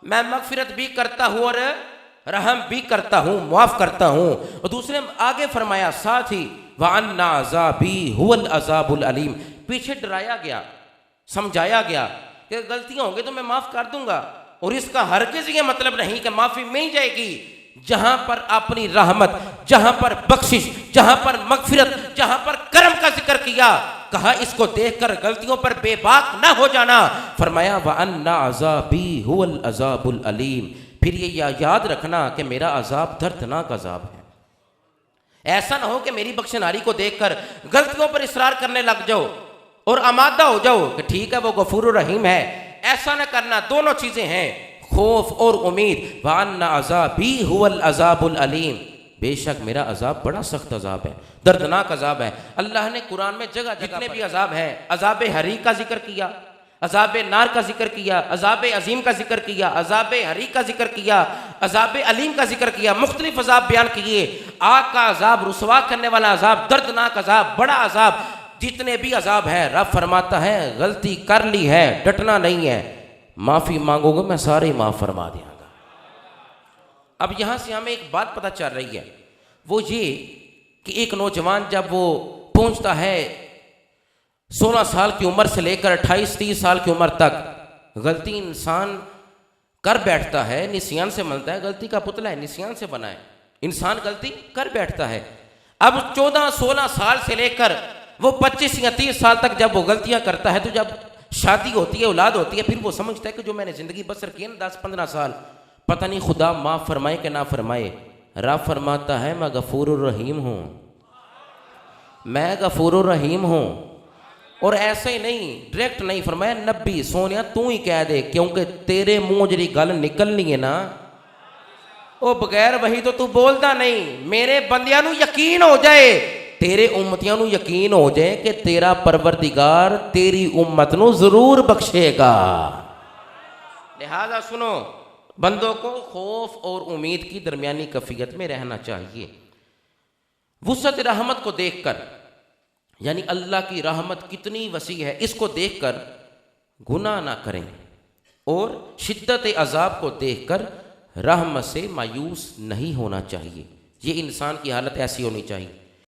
میں مغفرت بھی کرتا ہوں اور رحم بھی کرتا ہوں، معاف کرتا ہوں. اور دوسرے آگے فرمایا ساتھ ہی وَأَنَّ عَذَابِي هُوَ الْعَذَابُ الْأَلِيمُ. پیچھے ڈرایا گیا، سمجھایا گیا کہ غلطیاں ہوں گی تو میں معاف کر دوں گا، اور اس کا ہرگز یہ مطلب نہیں کہ معافی مل جائے گی. جہاں پر اپنی رحمت، جہاں پر بخشش، جہاں پر مغفرت، جہاں پر کرم کا ذکر کیا، کہا اس کو دیکھ کر غلطیوں پر بے باک نہ ہو جانا. فرمایا وَأَنَّ عَذَابِي هُوَ الْعَذَابُ الْأَلِيمُ. پھر یہ یاد رکھنا کہ میرا عذاب دردناک عذاب ہے. ایسا نہ ہو کہ میری بخشنہاری کو دیکھ کر غلطیوں پر اصرار کرنے لگ جاؤ اور آمادہ ہو جاؤ کہ ٹھیک ہے وہ غفور الرحیم ہے. ایسا نہ کرنا. دونوں چیزیں ہیں، خوف اور امید. وَأَنَّ عَذَابِي هُوَ الْعَذَابُ الْأَلِيمُ. بے شک میرا عذاب بڑا سخت عذاب ہے، دردناک عذاب ہے. اللہ نے قرآن میں جگہ جتنے بھی عذاب ہیں، عذاب حریق کا ذکر کیا، عذاب نار کا ذکر کیا، عذاب عظیم کا ذکر کیا، عذاب حریق کا ذکر کیا، عذاب علیم کا ذکر کیا. مختلف عذاب بیان کیے. آگ کا عذاب، رسوا کرنے والا عذاب، دردناک عذاب، بڑا عذاب، جتنے بھی عذاب ہے. رب فرماتا ہے غلطی کر لی ہے، ڈٹنا نہیں ہے، معافی مانگو گے میں سارے معاف فرما دیا گا. اب یہاں سے ہمیں ایک بات پتہ چل رہی ہے، وہ یہ کہ ایک نوجوان جب وہ پہنچتا ہے 16 سال کی عمر سے لے کر 28-30 سال کی عمر تک، غلطی انسان کر بیٹھتا ہے، نسیان سے ملتا ہے. غلطی کا پتلا ہے، نسیان سے بنا ہے. انسان غلطی کر بیٹھتا ہے. اب 14-16 سال سے لے کر وہ 25 یا 30 سال تک جب وہ غلطیاں کرتا ہے، تو جب شادی ہوتی ہے، اولاد ہوتی ہے، پھر وہ سمجھتا ہے کہ جو میں نے زندگی بسر کی نا 10-15 سال، پتہ نہیں خدا معاف فرمائے کہ نہ فرمائے. رب فرماتا ہے میں غفور الرحیم ہوں، میں غفور الرحیم ہوں. اور ایسے ہی نہیں، ڈائریکٹ نہیں فرمایا، نبی سونیا تو ہی کہہ دے، کیونکہ تیرے منہ جڑی گل نکلنی ہے نا، او بغیر وہی تو بولتا نہیں. میرے بندیاں نو یقین ہو جائے، تیرے امتیاں نو یقین ہو جائے کہ تیرا پروردگار تیری امت نو ضرور بخشے گا. لہذا سنو، بندوں کو خوف اور امید کی درمیانی کیفیت میں رہنا چاہیے. وسعت رحمت کو دیکھ کر، یعنی اللہ کی رحمت کتنی وسیع ہے، اس کو دیکھ کر گناہ نہ کریں، اور شدت عذاب کو دیکھ کر رحمت سے مایوس نہیں ہونا چاہیے. یہ انسان کی حالت ایسی ہونی چاہیے.